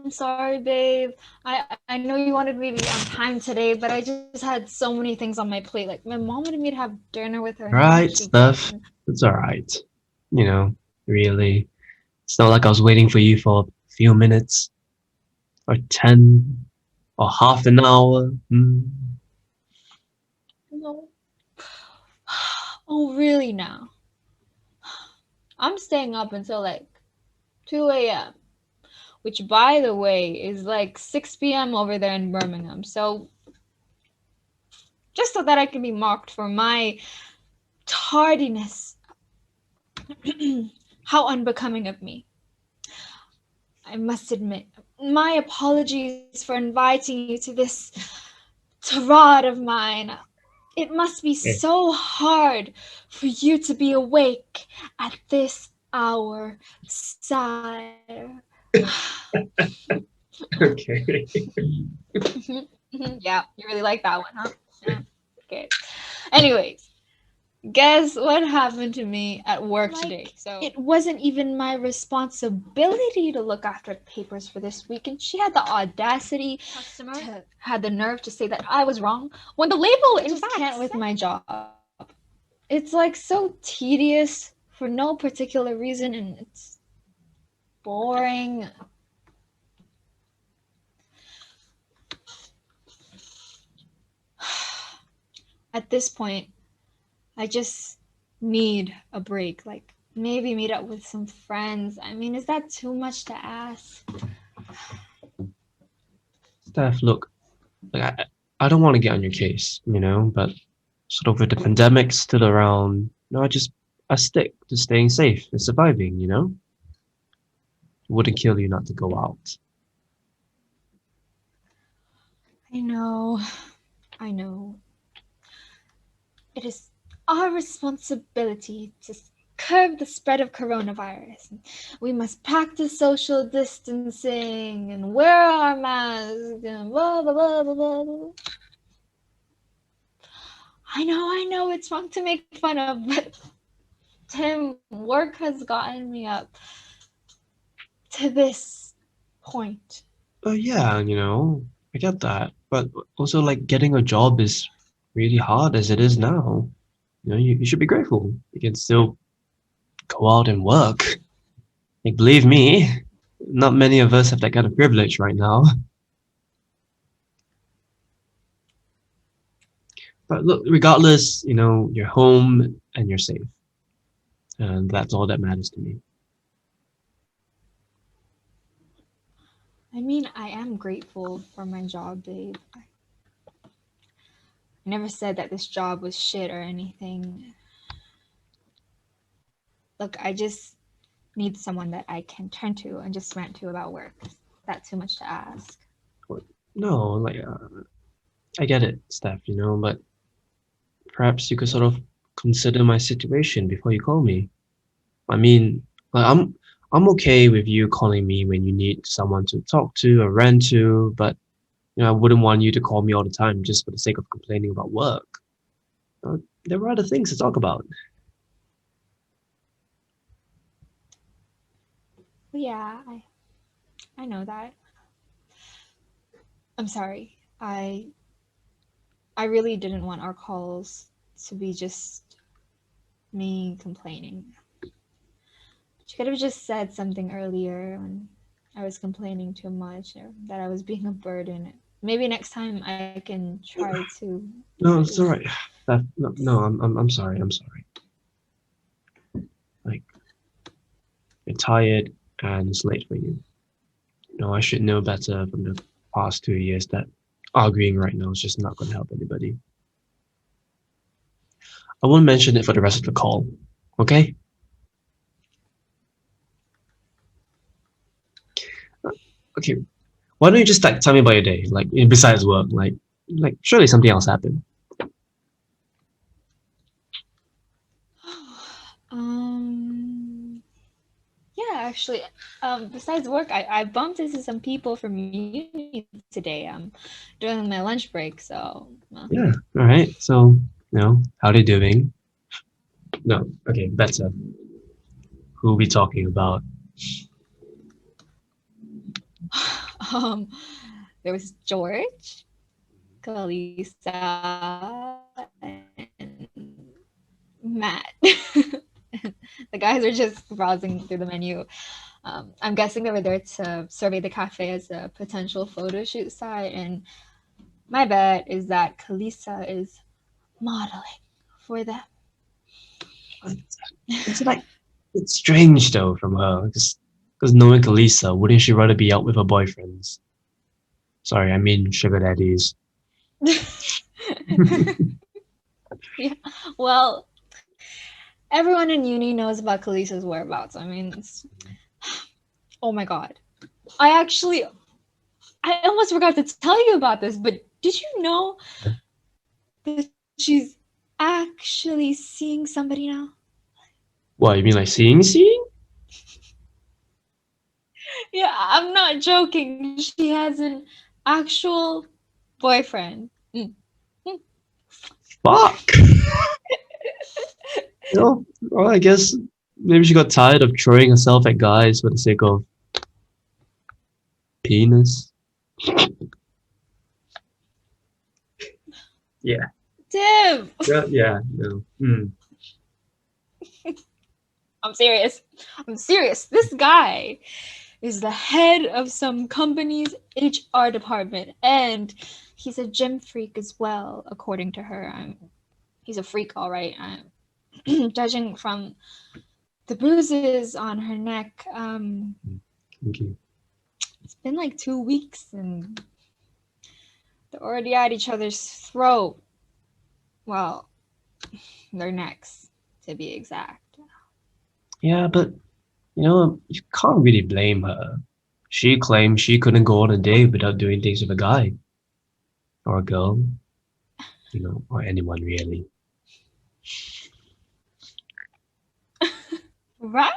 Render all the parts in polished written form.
I'm sorry, babe. I know you wanted me to be on time today, but I just had so many things on my plate. Like my mom wanted me to have dinner with her, and then Right, she didn't. Steph. It's alright. You know, really. It's not like I was waiting for you for a few minutes or 10 or half an hour. No. Oh, really now? I'm staying up until like 2 a.m., which, by the way, is like 6 p.m. over there in Birmingham. So just so that I can be mocked for my tardiness. How unbecoming of me. I must admit, my apologies for inviting you to this tirade of mine. It must be Yeah. so hard for you to be awake at this hour, sire. Okay. Yeah, you really like that one, huh? Yeah. Okay. Anyways, guess what happened to me at work today? So it wasn't even my responsibility to look after papers for this week, and she had the audacity to had the nerve to say that I was wrong when the label in fact can't with my job. It's like so tedious for no particular reason, and it's boring. At this point, I just need a break. Like maybe meet up with some friends. I mean, is that too much to ask? Steph, look, like, I don't want to get on your case, but sort of with the pandemic still around, I stick to staying safe and surviving. It wouldn't kill you not to go out. I know, I know. It is our responsibility to curb the spread of coronavirus. We must practice social distancing and wear our masks and blah blah blah blah blah. I know it's wrong to make fun of, but Tim, work has gotten me up to this point. Yeah, I get that. But also, like, getting a job is really hard as it is now. You should be grateful. You can still go out and work. Like, believe me, not many of us have that kind of privilege right now. But look, regardless, you're home and you're safe. And that's all that matters to me. I mean, I am grateful for my job, babe. I never said that this job was shit or anything. Look, I just need someone that I can turn to and just rant to about work. Is that too much to ask? But no, like, I get it, Steph, but perhaps you could sort of consider my situation before you call me. I mean, like, I'm okay with you calling me when you need someone to talk to or rant to, but I wouldn't want you to call me all the time just for the sake of complaining about work. There are other things to talk about. Yeah, I know that. I'm sorry. I really didn't want our calls to be just me complaining. She could have just said something earlier when I was complaining too much or that I was being a burden. Maybe next time I can try to No, it's all just right. No, I'm sorry. I'm sorry. Like, you're tired and it's late for you. I should know better from the past 2 years that arguing right now is just not going to help anybody. I won't mention it for the rest of the call. Okay? Okay. Why don't you just like tell me about your day? Like besides work, like surely something else happened. um yeah, actually, besides work, I bumped into some people from uni today during my lunch break, so Yeah. All right. So, how they doing? No. Okay. Better. Who we talking about? Um, there was George, Kalisa, and Matt. The guys are just browsing through the menu. I'm guessing they were there to survey the cafe as a potential photo shoot site, and my bet is that Kalisa is modeling for them. It's strange though from her, because knowing Kalisa, wouldn't she rather be out with her boyfriends? Sorry, I mean sugar daddies. Yeah, well, everyone in uni knows about Kalisa's whereabouts. I mean, oh my god. I almost forgot to tell you about this, but did you know that she's actually seeing somebody now? What, you mean like seeing? Yeah, I'm not joking. She has an actual boyfriend. Fuck! You know, well, I guess maybe she got tired of throwing herself at guys for the sake of penis. Yeah. Tim! Yeah, no. I'm serious. This guy is the head of some company's HR department, and he's a gym freak as well, according to her. He's a freak, all right. Judging from the bruises on her neck, Thank you. it's been like 2 weeks, and they're already at each other's throat. Well, their necks, to be exact. Yeah, but you can't really blame her. She claimed she couldn't go on a date without doing things with a guy or a girl, or anyone really. Right?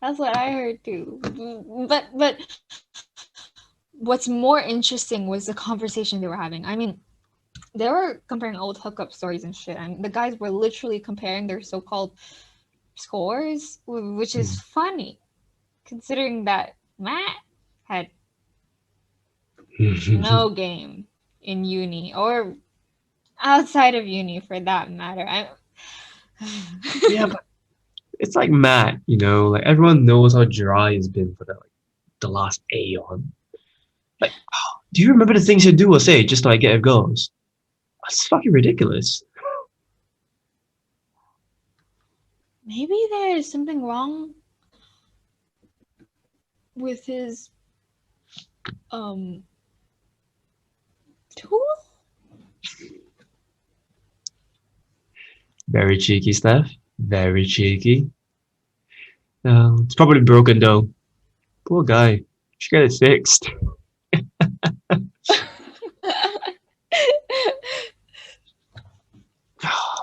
That's what I heard too. But what's more interesting was the conversation they were having. I mean, they were comparing old hookup stories and shit, and the guys were literally comparing their so-called scores, which is funny, considering that Matt had no game in uni or outside of uni for that matter. Yeah, but it's like Matt, like everyone knows how dry he's been for the last aeon. Like, do you remember the things he'd do or say just to like get girls? That's fucking ridiculous. Maybe there is something wrong with his tool. Very cheeky, Steph. Very cheeky. It's probably broken though. Poor guy. Should get it fixed.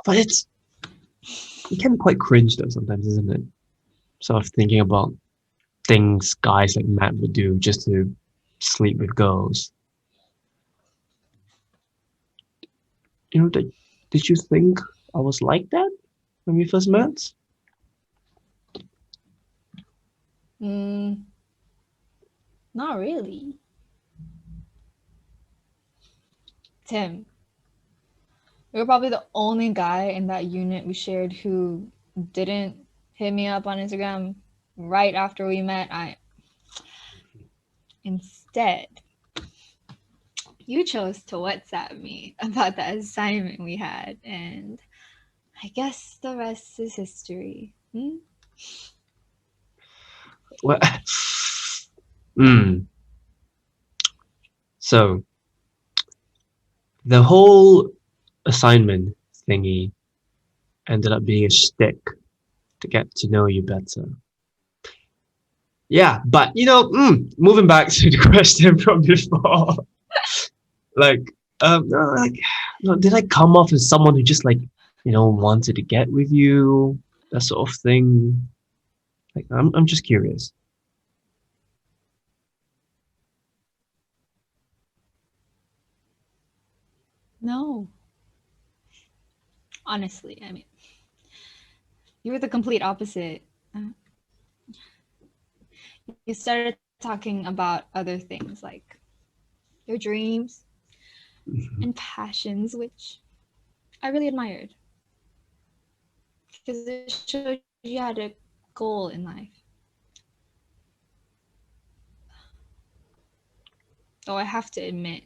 But it can be quite cringe though sometimes, isn't it? Sort of thinking about things guys like Matt would do just to sleep with girls. Did you think I was like that when we first met? Not really. Tim, you're probably the only guy in that unit we shared who didn't hit me up on Instagram right after we met. Instead, you chose to WhatsApp me about the assignment we had, and I guess the rest is history. Well, So the whole assignment thingy ended up being a shtick to get to know you better. Yeah, but moving back to the question from before, like, did I come off as someone who just wanted to get with you, that sort of thing? Like, I'm just curious. No. Honestly, I mean, you were the complete opposite. You started talking about other things like your dreams Mhm. and passions, which I really admired because it showed you had a goal in life. Oh, I have to admit,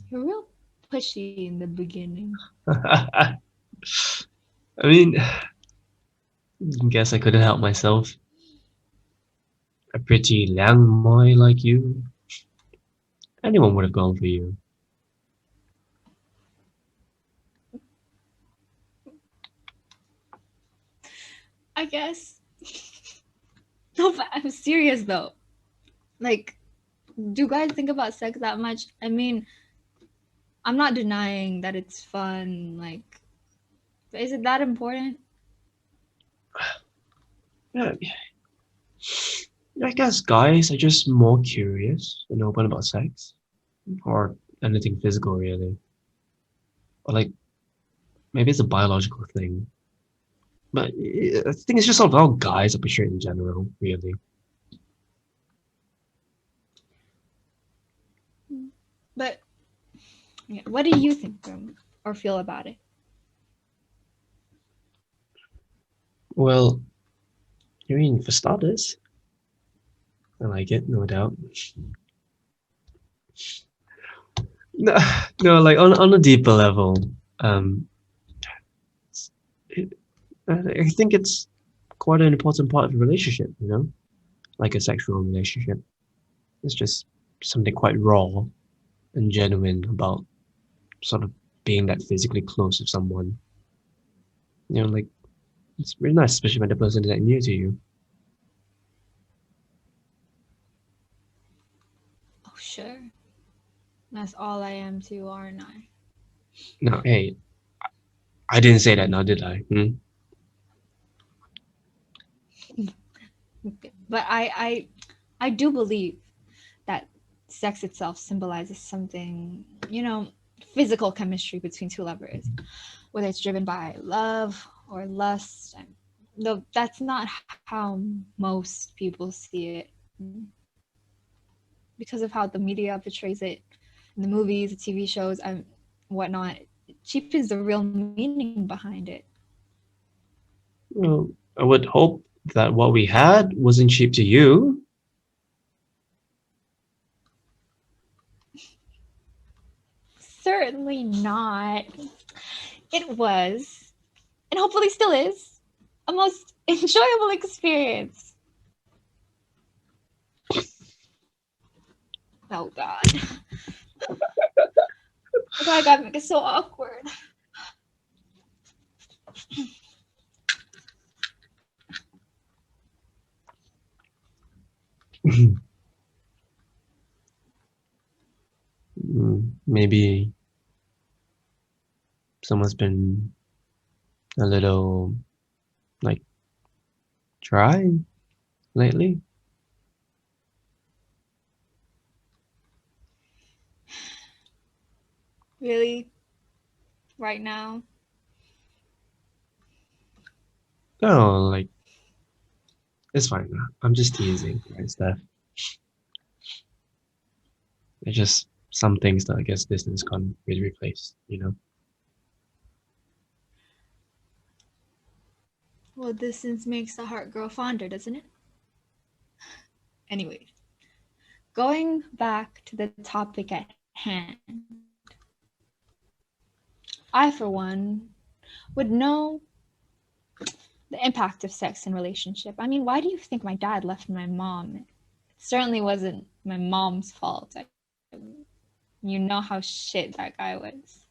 you're real pushy in the beginning. I mean, guess I couldn't help myself. A pretty Liang Moi like you, anyone would have gone for you. I guess. No, but I'm serious though. Like, do you guys think about sex that much? I mean, I'm not denying that it's fun. Like, but is it that important? Yeah, I guess guys are just more curious and open about sex or anything physical, really. Or like maybe it's a biological thing, but I think it's just sort of how guys are portrayed in general, really. But yeah, what do you think or feel about it? Well, I mean, for starters, I like it, no doubt. No, no, like on a deeper level, um, it, I think it's quite an important part of a relationship, you know, like a sexual relationship. It's just something quite raw and genuine about sort of being that physically close with someone. You know, like it's really nice, especially when the person is that near to you. Oh, sure. That's all I am too, aren't I? Now, hey, I didn't say that now, did I? Hmm? But I do believe that sex itself symbolizes something, physical chemistry between two lovers, whether it's driven by love or lust. Though that's not how most people see it because of how the media portrays it in the movies, the TV shows, and whatnot. It cheapens the real meaning behind it. Well, I would hope that what we had wasn't cheap to you. Certainly not. It was, and hopefully still is, a most enjoyable experience. Oh God. Oh my God, make it so awkward. Maybe someone's been a little like dry lately. Really? Right now? No, like it's fine. I'm just teasing, right, Steph? It's just some things that I guess distance can't really replace, you know? Well, distance makes the heart grow fonder, doesn't it? Anyways, going back to the topic at hand, I, for one, would know the impact of sex in relationship. I mean, why do you think my dad left my mom? It certainly wasn't my mom's fault. You know how shit that guy was.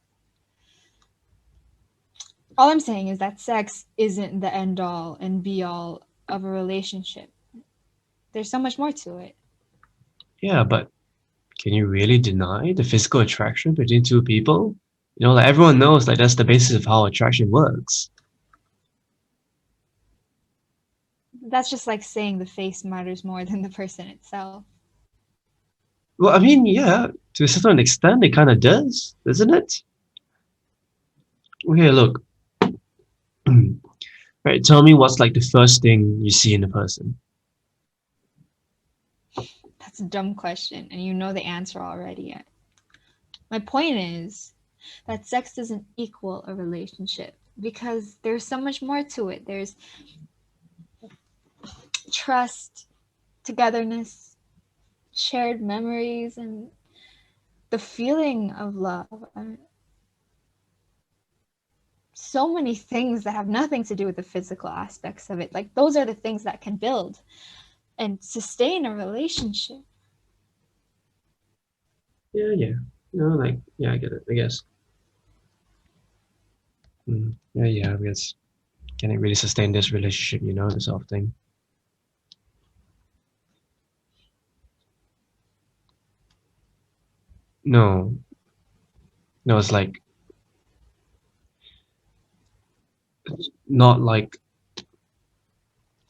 All I'm saying is that sex isn't the end all and be all of a relationship. There's so much more to it. Yeah, but can you really deny the physical attraction between two people? You know, like everyone knows like that's the basis of how attraction works. That's just like saying the face matters more than the person itself. Well, I mean, yeah, to a certain extent it kind of does, doesn't it? Okay, look. Right, tell me what's like the first thing you see in a person. It's a dumb question, and you know the answer already. My point is that sex doesn't equal a relationship because there's so much more to it. There's trust, togetherness, shared memories, and the feeling of love. So many things that have nothing to do with the physical aspects of it. Like, those are the things that can build and sustain a relationship. Yeah. Like, yeah, I get it, I guess. Yeah, I guess. Can it really sustain this relationship, this sort of thing? No. No, it's like, it's not like,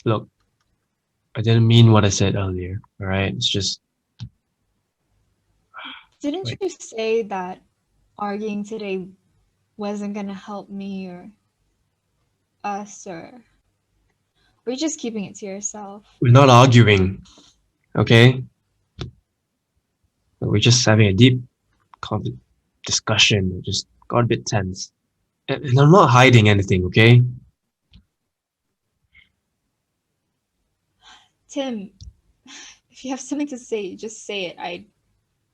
look, I didn't mean what I said earlier, all right? It's just, Didn't like, you say that arguing today wasn't gonna help me or us, or were you just keeping it to yourself? we're not arguing, okay? We're just having a deep discussion. It just got a bit tense. And I'm not hiding anything, okay? Tim, if you have something to say, just say it. I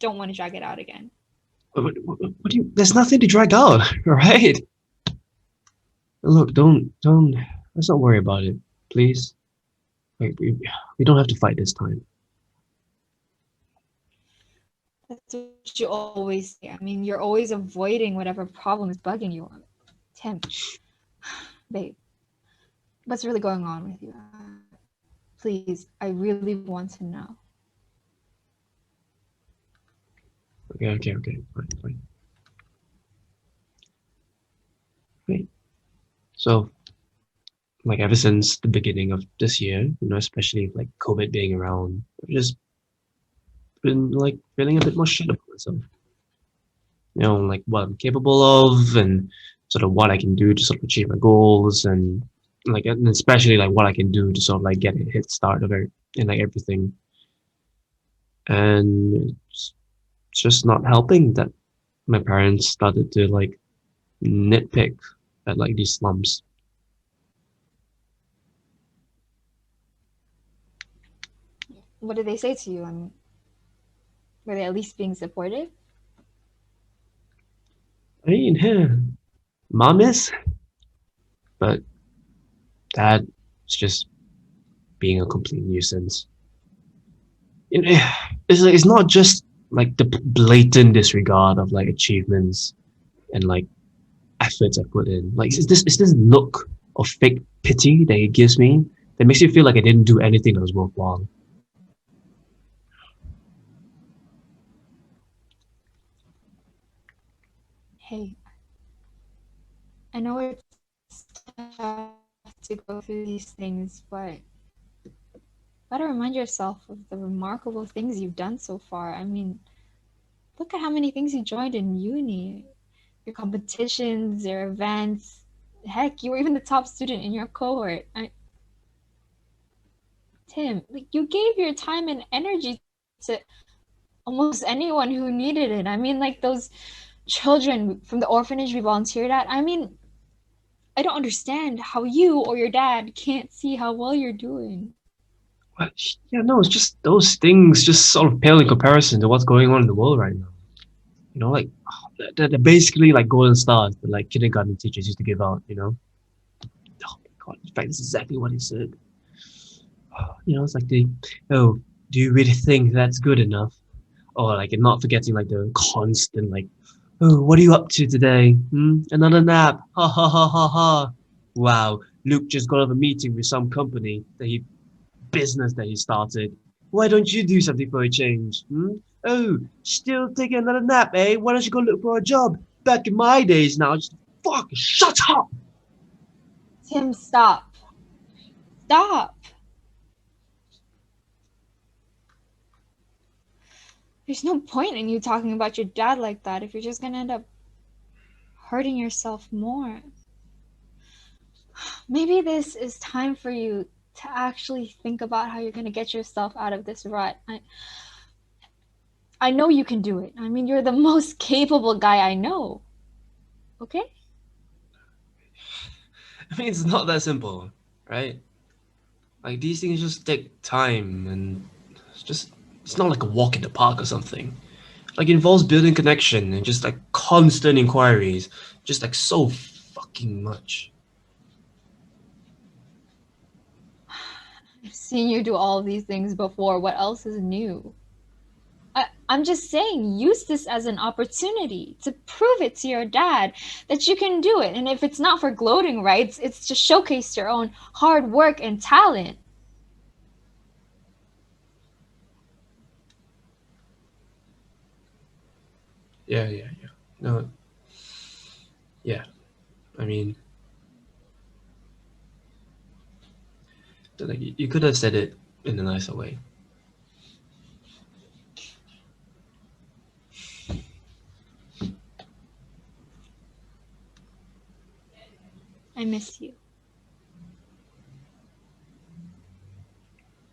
don't want to drag it out again. What do you? There's nothing to drag out, all right? Look, don't. Let's not worry about it, please. Like, we don't have to fight this time. That's what you always say. I mean, you're always avoiding whatever problem is bugging you. Tim, babe, what's really going on with you? Please, I really want to know. Okay, fine. Great. So, like, ever since the beginning of this year, especially like COVID being around, I've just been like feeling a bit more shit about myself. Like what I'm capable of and sort of what I can do to sort of achieve my goals, and like, and especially like what I can do to sort of like get a head start of it in like everything. And it's just not helping that my parents started to like nitpick at like these slumps. What did they say to you? Were they at least being supportive? I mean, mom is, but dad is just being a complete nuisance. It's not just like the blatant disregard of like achievements and like efforts I put in. Like, it's this look of fake pity that he gives me that makes me feel like I didn't do anything that was worthwhile. Hey, I know it's tough to go through these things, but gotta remind yourself of the remarkable things you've done so far. I mean, look at how many things you joined in uni. Your competitions, your events. Heck, you were even the top student in your cohort. Tim, like, you gave your time and energy to almost anyone who needed it. I mean, like those children from the orphanage we volunteered at. I mean, I don't understand how you or your dad can't see how well you're doing. But yeah, no, it's just those things just sort of pale in comparison to what's going on in the world right now. Like, they're basically like golden stars that like kindergarten teachers used to give out. Oh my god! In fact, that's exactly what he said. It's like oh, do you really think that's good enough? Or like, and not forgetting like the constant like, oh, what are you up to today? Another nap? Ha ha ha ha ha! Wow, Luke just got off a meeting with some company business that he started. Why don't you do something for a change? Oh, still taking another nap, eh? Why don't you go look for a job? Back in my days now, just fuck, shut up! Tim, stop. Stop. There's no point in you talking about your dad like that if you're just gonna end up hurting yourself more. Maybe this is time for you to actually think about how you're gonna get yourself out of this rut. I know you can do it. I mean, you're the most capable guy I know. Okay? I mean, it's not that simple, right? Like, these things just take time, and it's not like a walk in the park or something. Like, it involves building connection and just like constant inquiries, just like so fucking much. I've seen you do all these things before. What else is new? I'm just saying, use this as an opportunity to prove it to your dad that you can do it. And if it's not for gloating rights, it's to showcase your own hard work and talent. Yeah. No, yeah. I mean, like you could have said it in a nicer way. I miss you.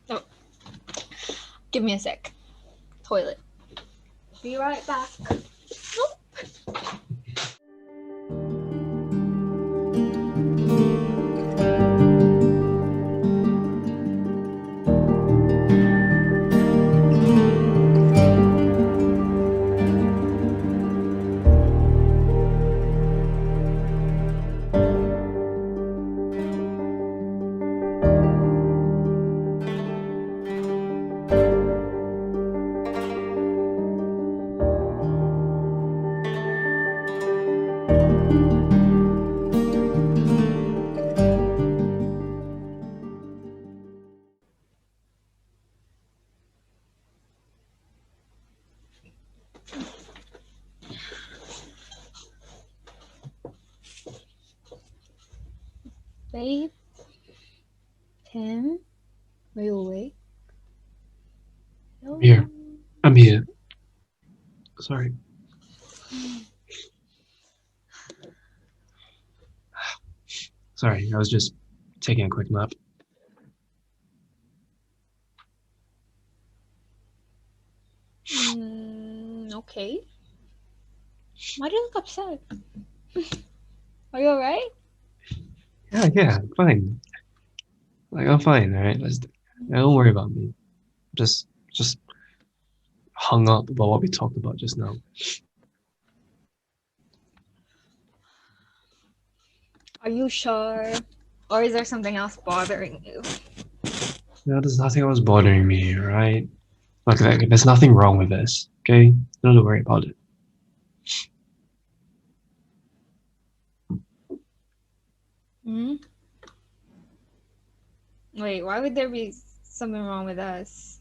Oh, give me a sec. Toilet. Be right back. Nope. Babe? Tim? Are you awake? No. Here, I'm here. Sorry. Sorry, I was just taking a quick nap. Okay. Why do you look upset? Are you alright? Yeah, fine. Like, I'm fine, alright? Don't worry about me. Just hung up about what we talked about just now. Are you sure? Or is there something else bothering you? There's nothing else bothering me, right? Like, there's nothing wrong with this, okay? Don't worry about it. Hmm? Wait, why would there be something wrong with us?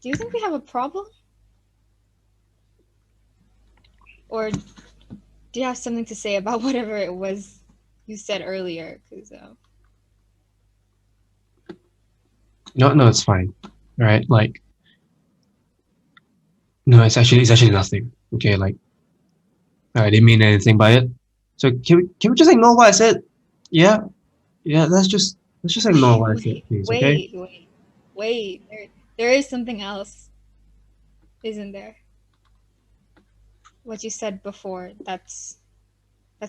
Do you think we have a problem? Or do you have something to say about whatever it was you said earlier? Because No, it's fine. Alright, like, no, it's actually nothing. Okay, like, I didn't mean anything by it. So can we just ignore what I said? Yeah, yeah. Let's just ignore what I said, please. Okay. wait, wait, wait. There is something else, isn't there? What you said before, that's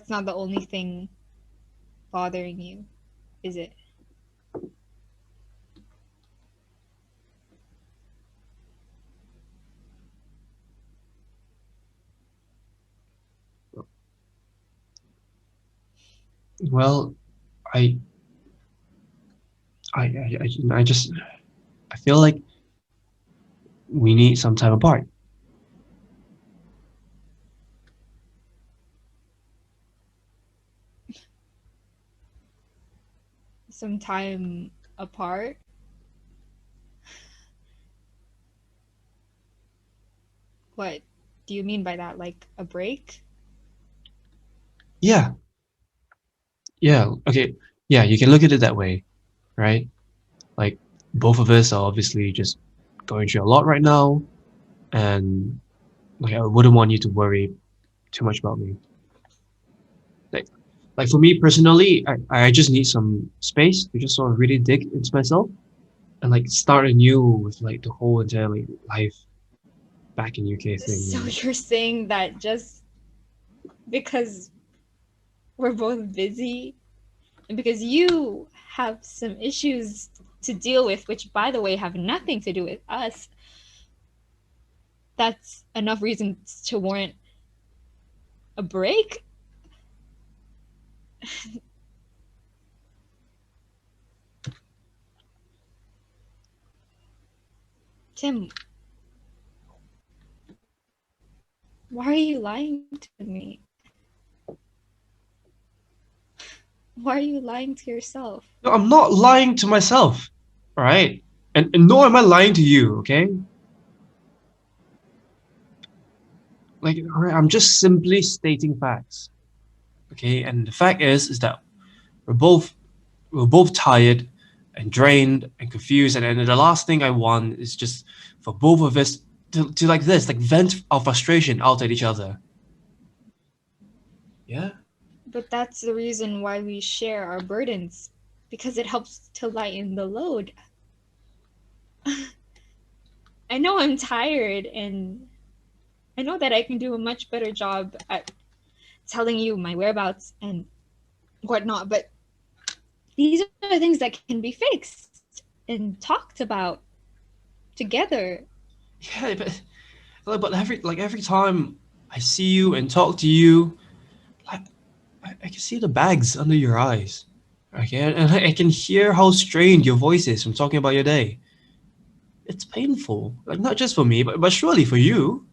not the only thing bothering you, is it? Well, I I just I feel like we need some time apart. Some time apart? What do you mean by that? Like a break? Yeah, yeah. Okay. Yeah, you can look at it that way, right? Like both of us are obviously just going through a lot right now, and like I wouldn't want you to worry too much about me. Like Like for me personally, I just need some space to just sort of really dig into myself and like start anew with like the whole entire like life back in UK thing, So you know. you're saying that just because we're both busy and because you have some issues to deal with, which by the way have nothing to do with us, that's enough reason to warrant a break? Tim, why are you lying to me? Why are you lying to yourself? No, I'm not lying to myself, all right? And nor am I lying to you, okay? Like, all right, I'm just simply stating facts, okay? And the fact is that we're both we're both tired and drained and confused, and the last thing I want is just for both of us to like this, like vent our frustration out at each other. Yeah? But that's the reason why we share our burdens, because it helps to lighten the load. I know I'm tired, and I know that I can do a much better job at telling you my whereabouts and whatnot, but these are things that can be fixed and talked about together. Yeah, but every time I see you and talk to you, like I can see the bags under your eyes. Okay, and I can hear how strained your voice is from talking about your day. It's painful, like not just for me, but surely for you.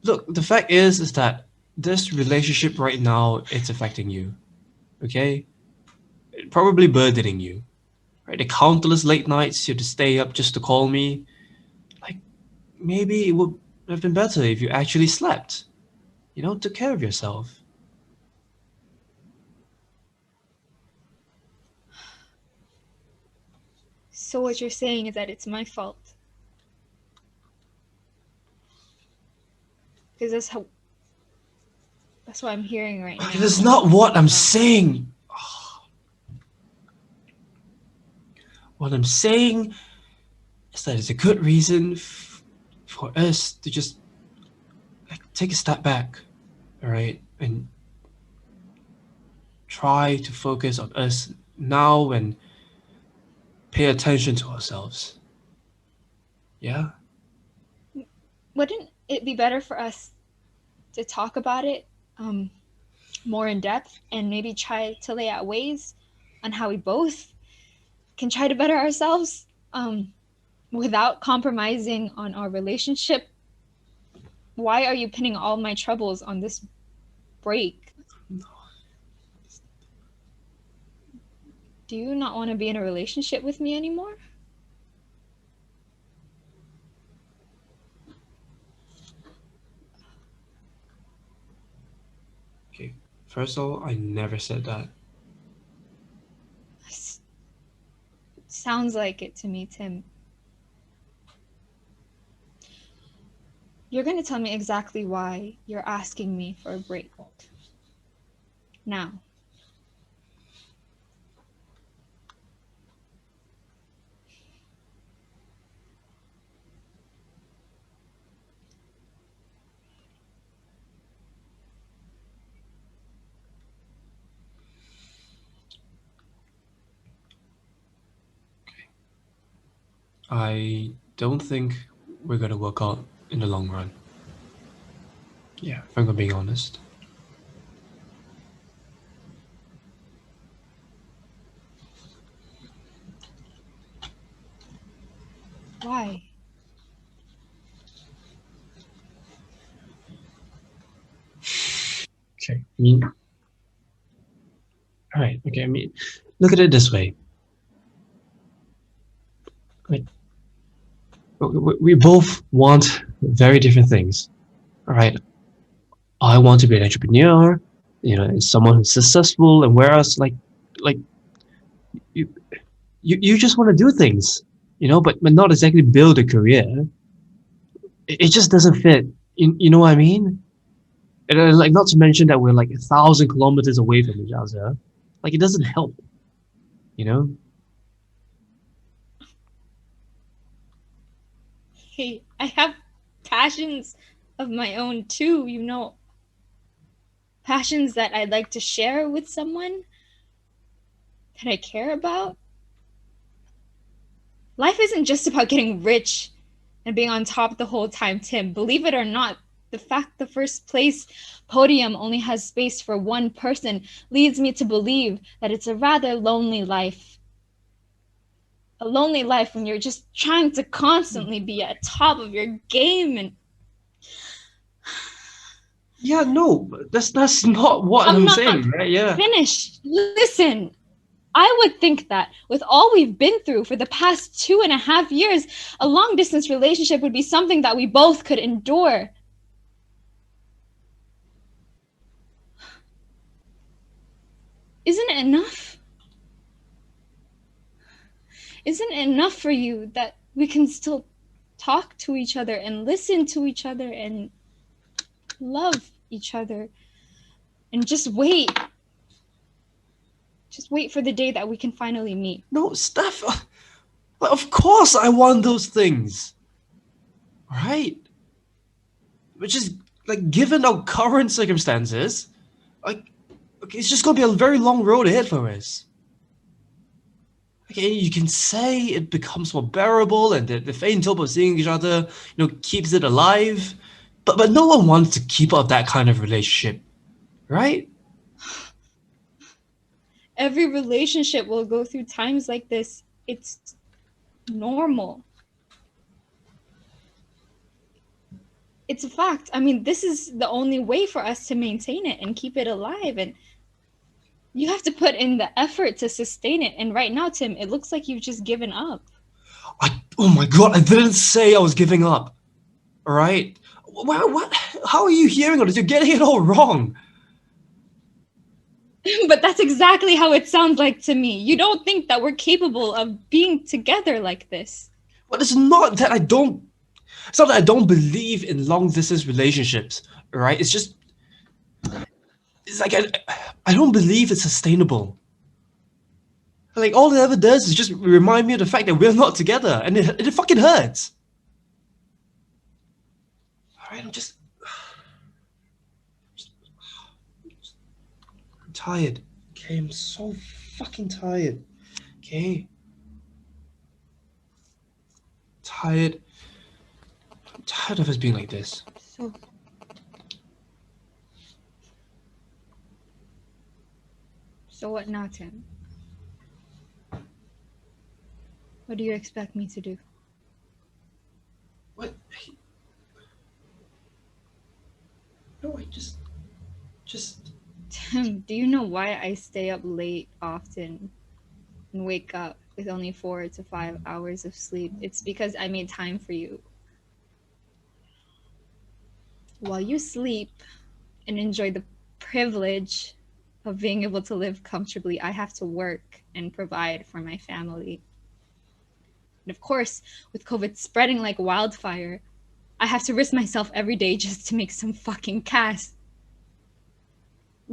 Look, the fact is that this relationship right now it's affecting you. Okay, probably burdening you. Right, the countless late nights you have to stay up just to call me. Like maybe it would have been better if you actually slept. You know, took care of yourself. So what you're saying is that it's my fault. Because that's what I'm hearing right now. That's not what I'm saying. What I'm saying is that it's a good reason for us to just like take a step back, all right, and try to focus on us now and pay attention to ourselves. Yeah. Wouldn't it be better for us to talk about it more in depth and maybe try to lay out ways on how we both can try to better ourselves without compromising on our relationship? Why are you pinning all my troubles on this break? Do you not want to be in a relationship with me anymore? Okay. First of all, I never said that. Sounds like it to me, Tim. You're going to tell me exactly why you're asking me for a break. Now. I don't think we're gonna work out in the long run. Yeah, if I'm being honest. Why? Okay. I mean, all right. Okay. I mean, look at it this way. Like, we both want very different things. All right. I want to be an entrepreneur, you know, and someone who's successful, and whereas like you you just want to do things, you know, but not exactly build a career. It just doesn't fit. You know what I mean? And like, not to mention that we're like 1,000 kilometers away from each other. Like, it doesn't help, you know? Hey, I have passions of my own too, passions that I'd like to share with someone that I care about. Life isn't just about getting rich and being on top the whole time, Tim. Believe it or not, the fact the first place podium only has space for one person leads me to believe that it's a rather lonely life. A lonely life when you're just trying to constantly be at top of your game and Yeah, no, that's not what I'm not saying, right? Yeah. finished. Listen, I would think that with all we've been through for the past 2.5 years, a long distance relationship would be something that we both could endure. Isn't it enough? Isn't it enough for you that we can still talk to each other and listen to each other and love each other and just wait? Just wait for the day that we can finally meet. No, Steph, of course I want those things. Right? Which is, like, given our current circumstances, like, okay, it's just gonna be a very long road ahead for us. Okay, you can say it becomes more bearable and the faint hope of seeing each other, keeps it alive. But no one wants to keep up that kind of relationship, right? Every relationship will go through times like this. It's normal. It's a fact. I mean, this is the only way for us to maintain it and keep it alive. And you have to put in the effort to sustain it. And right now, Tim, it looks like you've just given up. Oh my god, I didn't say I was giving up. All right? What? How are you hearing all this? You're getting it all wrong. But that's exactly how it sounds like to me. You don't think that we're capable of being together like this. But it's not that I don't. It's not that I don't believe in long distance relationships, right? It's like I don't believe it's sustainable. Like, all it ever does is just remind me of the fact that we're not together, and it fucking hurts. All right, I'm tired. Okay, I'm so fucking tired. Okay, tired. I'm tired of us being like this. So what now, Tim? What do you expect me to do? What? No, I just. Tim, do you know why I stay up late often and wake up with only 4 to 5 hours of sleep? It's because I made time for you. While you sleep and enjoy the privilege of being able to live comfortably, I have to work and provide for my family. And of course, with COVID spreading like wildfire, I have to risk myself every day just to make some fucking cash.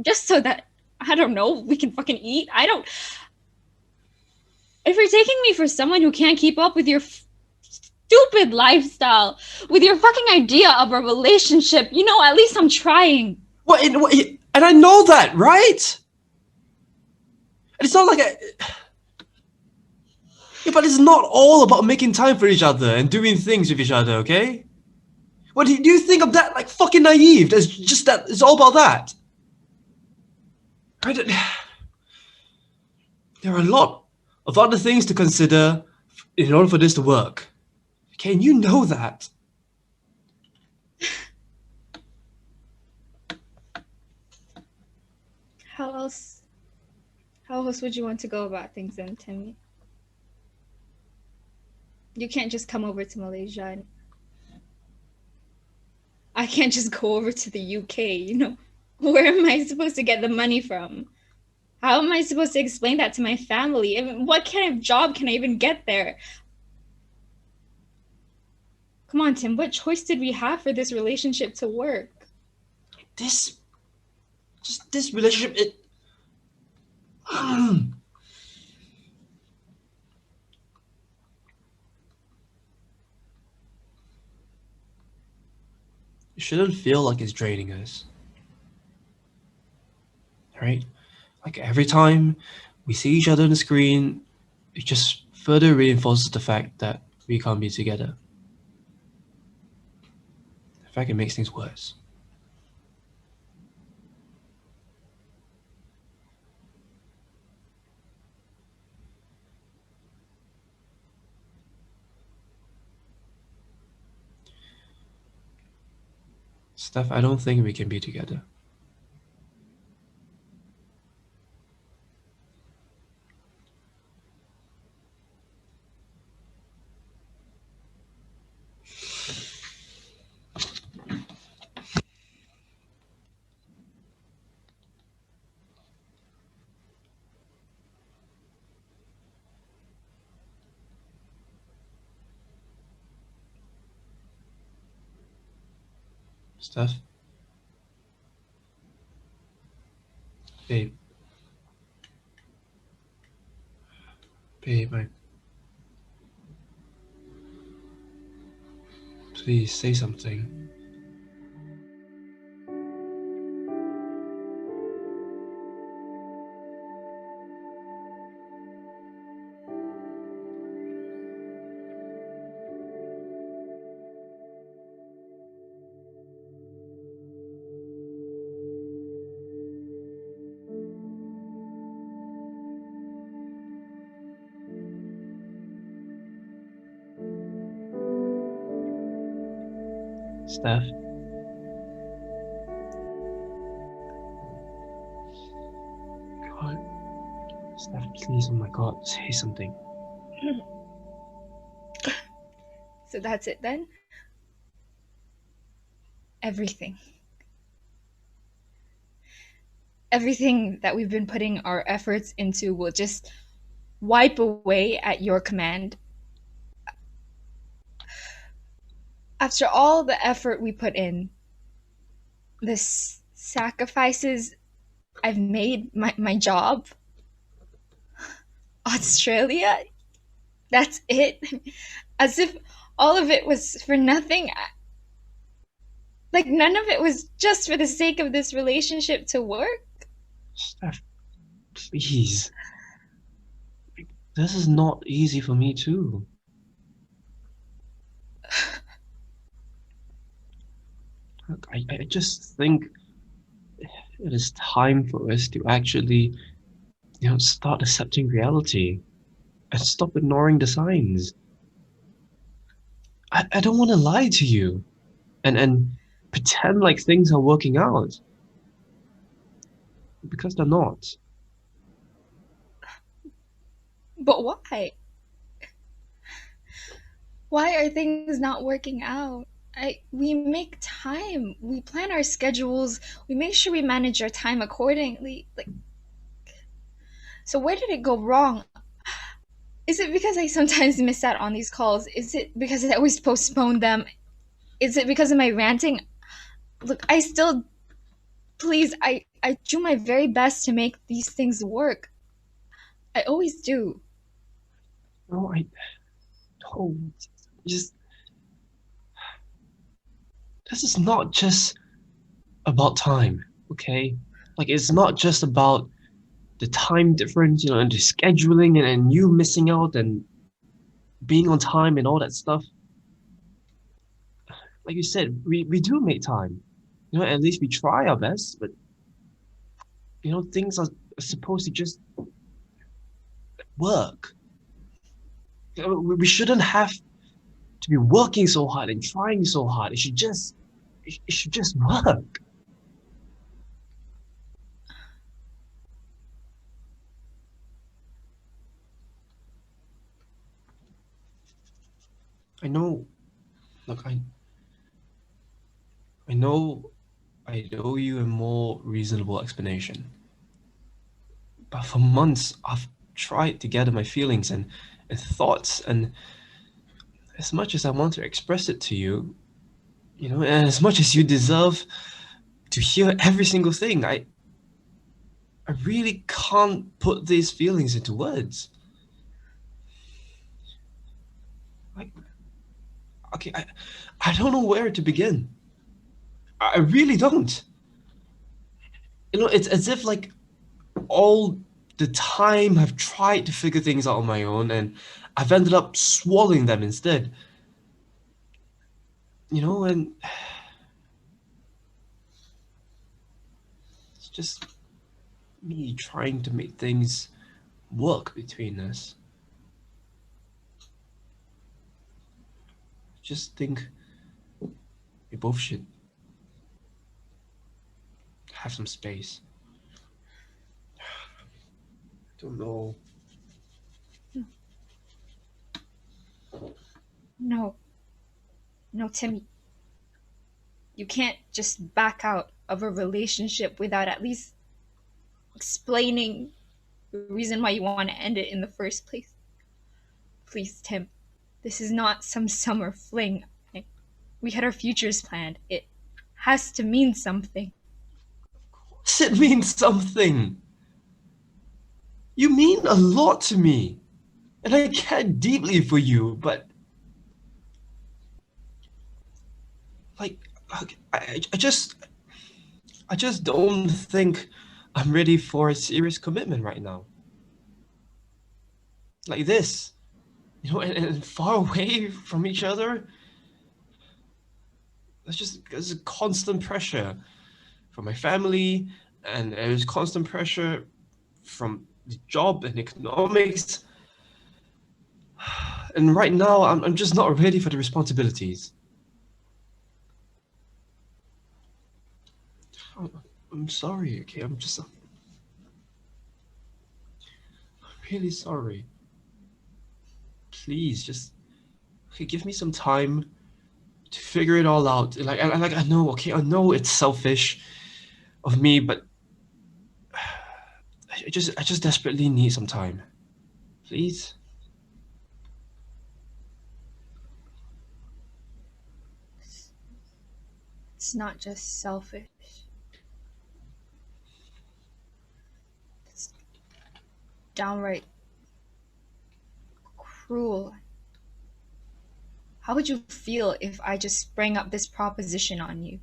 Just so that, I don't know, we can fucking eat. If you're taking me for someone who can't keep up with your stupid lifestyle, with your fucking idea of a relationship, at least I'm trying. And I know that, right? And it's not like Yeah, but it's not all about making time for each other and doing things with each other, okay? What do you think of that, like, fucking naive? There's just that it's all about that. Right? There are a lot of other things to consider in order for this to work. Okay, and you know that. How else would you want to go about things then, Timmy? You can't just come over to Malaysia and I can't just go over to the UK, Where am I supposed to get the money from? How am I supposed to explain that to my family? What kind of job can I even get there? Come on, Tim, what choice did we have for this relationship to work? this this relationship, it shouldn't feel like it's draining us, right? Like every time we see each other on the screen, it just further reinforces the fact that we can't be together. In fact, it makes things worse. Steph, I don't think we can be together. Steph? Babe. Babe, please say something. Steph? God. Steph, please, oh my God, say something. So that's it then? Everything. Everything that we've been putting our efforts into will just wipe away at your command. After all the effort we put in, the sacrifices I've made, my job, Australia, that's it? As if all of it was for nothing. Like none of it was just for the sake of this relationship to work. Steph, please. This is not easy for me too. Look, I just think it is time for us to actually, start accepting reality and stop ignoring the signs. I don't want to lie to you and pretend like things are working out because they're not. But why? Why are things not working out? We make time. We plan our schedules. We make sure we manage our time accordingly. Like, so where did it go wrong? Is it because I sometimes miss out on these calls? Is it because I always postpone them? Is it because of my ranting? Look, I still, please, I do my very best to make these things work. I always do. No, I don't. Just this is not just about time, okay? Like it's not just about the time difference, and the scheduling and you missing out and being on time and all that stuff. Like you said, we do make time. At least we try our best, but things are supposed to just work. We shouldn't have to be working so hard and trying so hard. It should just work. I know, look, I know I owe you a more reasonable explanation. But for months, I've tried to gather my feelings and thoughts, and as much as I want to express it to you, and as much as you deserve to hear every single thing. I really can't put these feelings into words. Like, okay, I don't know where to begin. I really don't. You know, it's as if like all the time I've tried to figure things out on my own and I've ended up swallowing them instead. You know, and it's just me trying to make things work between us. Just think we both should have some space. I don't know. No. No, Timmy. You can't just back out of a relationship without at least explaining the reason why you want to end it in the first place. Please, Tim. This is not some summer fling. We had our futures planned. It has to mean something. Does it mean something? You mean a lot to me. And I care deeply for you, but like I just don't think I'm ready for a serious commitment right now. Like this, you know, and far away from each other. There's a constant pressure from my family, and there's constant pressure from the job and economics. And right now, I'm just not ready for the responsibilities. I'm sorry, okay? I'm really sorry. Please, just okay, give me some time to figure it all out. Like I know, okay, I know it's selfish of me, but I just desperately need some time. Please. It's not just selfish. It's downright cruel. How would you feel if I just sprang up this proposition on you?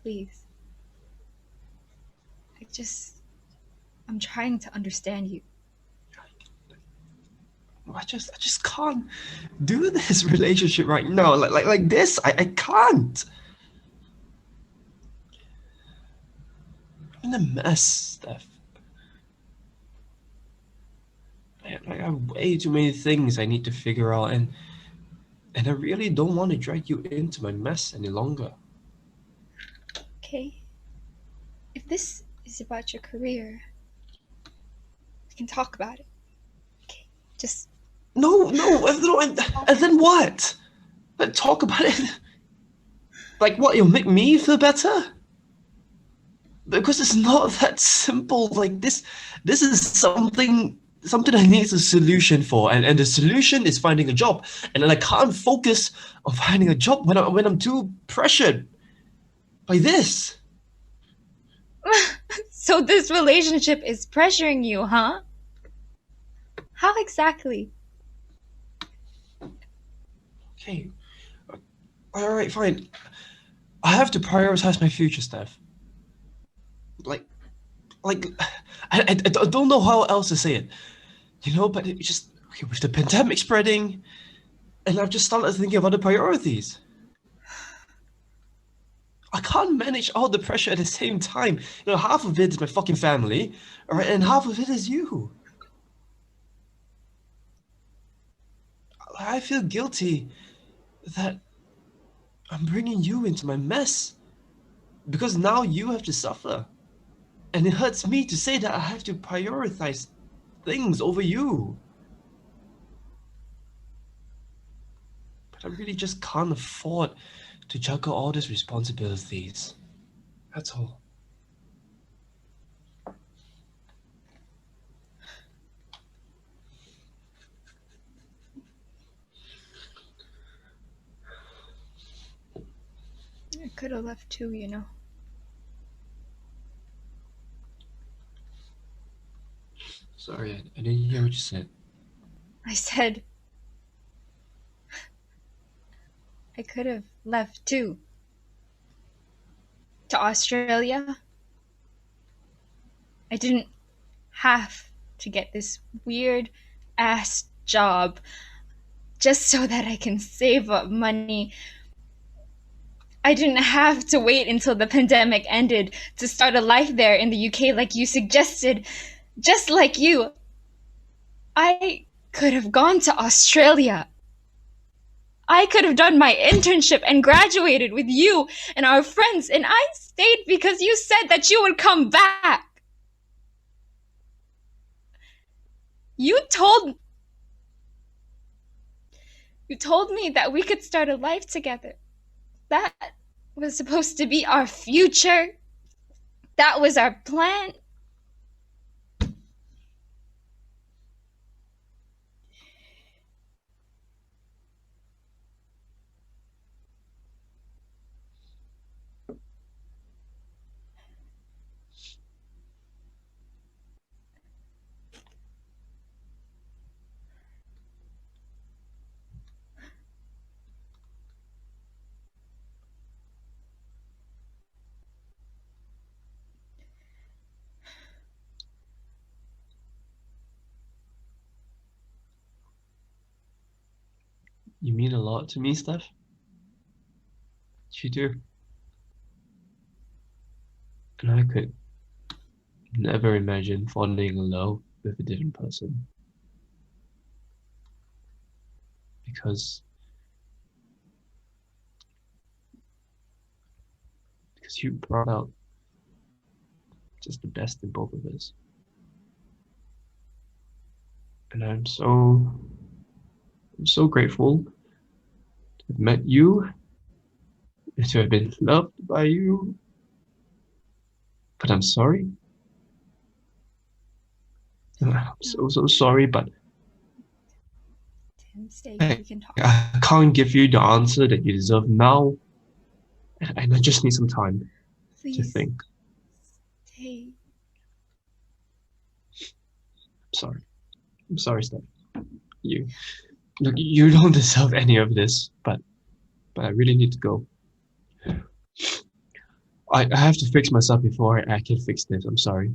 Please. I'm trying to understand you. I just can't do this relationship right now. Like this. I can't. I'm in a mess, Steph. I have way too many things I need to figure out, and I really don't want to drag you into my mess any longer. Okay? If this is about your career, we can talk about it. Okay? Just No, and then what? Talk about it. Like what? You'll make me feel better? Because it's not that simple. Like this is something that needs a solution for, and the solution is finding a job. And then I can't focus on finding a job when I'm too pressured by this. So this relationship is pressuring you, huh? How exactly? Okay. All right, fine. I have to prioritize my future, Steph. Like, like, I don't know how else to say it, you know. But it's just okay, with the pandemic spreading, and I've just started thinking about the priorities. I can't manage all the pressure at the same time. You know, half of it is my fucking family, all right, and half of it is you. I feel guilty that I'm bringing you into my mess because now you have to suffer. And it hurts me to say that I have to prioritize things over you. But I really just can't afford to juggle all these responsibilities. That's all. could have left too, you know. Sorry, I didn't hear what you said. I said I could have left too. To Australia. I didn't have to get this weird ass job just so that I can save up money. I didn't have to wait until the pandemic ended to start a life there in the UK like you suggested. Just like you, I could have gone to Australia. I could have done my internship and graduated with you and our friends, and I stayed because you said that you would come back. You told me that we could start a life together. That was supposed to be our future. That was our plan. You mean a lot to me, Steph. You do. And I could never imagine falling in love with a different person. Because you brought out just the best in both of us. And I'm so grateful to have met you, and to have been loved by you. But I'm sorry. I'm so sorry, but Tim, stay. I We can talk. can't give you the answer that you deserve now. And I just need some time Please. to think. Stay. I'm sorry, Steph. Look, you don't deserve any of this, but I really need to go. I have to fix myself before I can fix this. I'm sorry.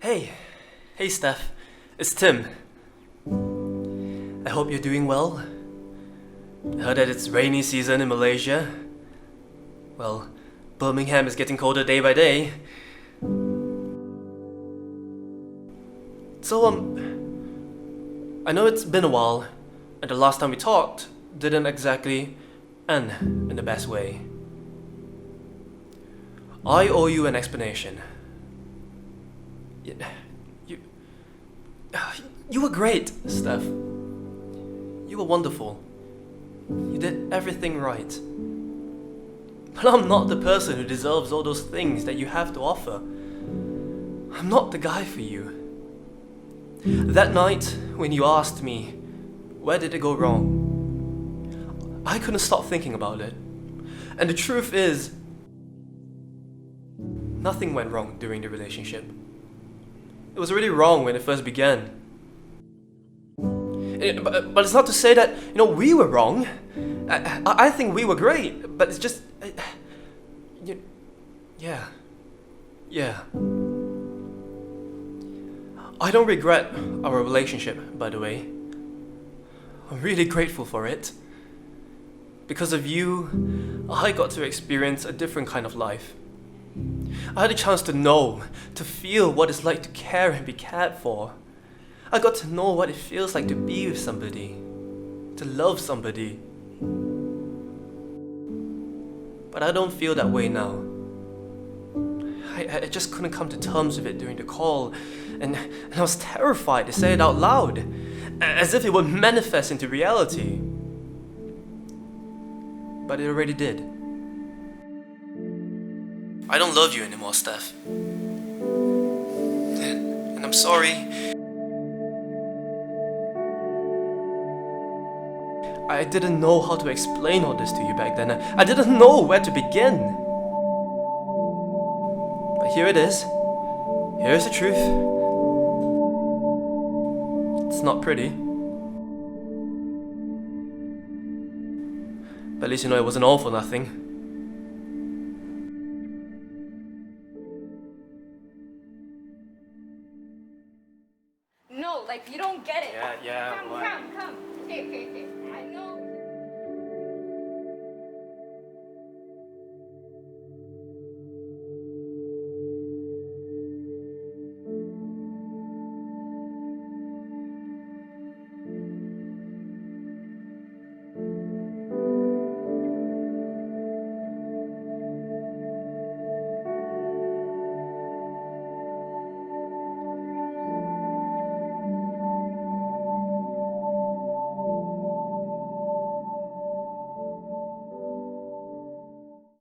Hey Steph, it's Tim. I hope you're doing well. I heard that it's rainy season in Malaysia. Well, Birmingham is getting colder day by day. So, I know it's been a while, and the last time we talked didn't exactly end in the best way. I owe you an explanation. You were great, Steph. You were wonderful. You did everything right. But I'm not the person who deserves all those things that you have to offer. I'm not the guy for you. That night, when you asked me, where did it go wrong? I couldn't stop thinking about it. And the truth is, nothing went wrong during the relationship. It was already wrong when it first began. But it's not to say that, we were wrong. I think we were great, but it's just... Yeah. I don't regret our relationship, by the way. I'm really grateful for it. Because of you, I got to experience a different kind of life. I had a chance to know, to feel what it's like to care and be cared for. I got to know what it feels like to be with somebody, to love somebody. But I don't feel that way now. I just couldn't come to terms with it during the call, and I was terrified to say it out loud, as if it would manifest into reality. But it already did. I don't love you anymore, Steph. And I'm sorry. I didn't know how to explain all this to you back then. I didn't know where to begin. But here it is. Here's the truth. It's not pretty. But at least you know it wasn't all for nothing. No, like, you don't get it. Yeah, Come. Okay.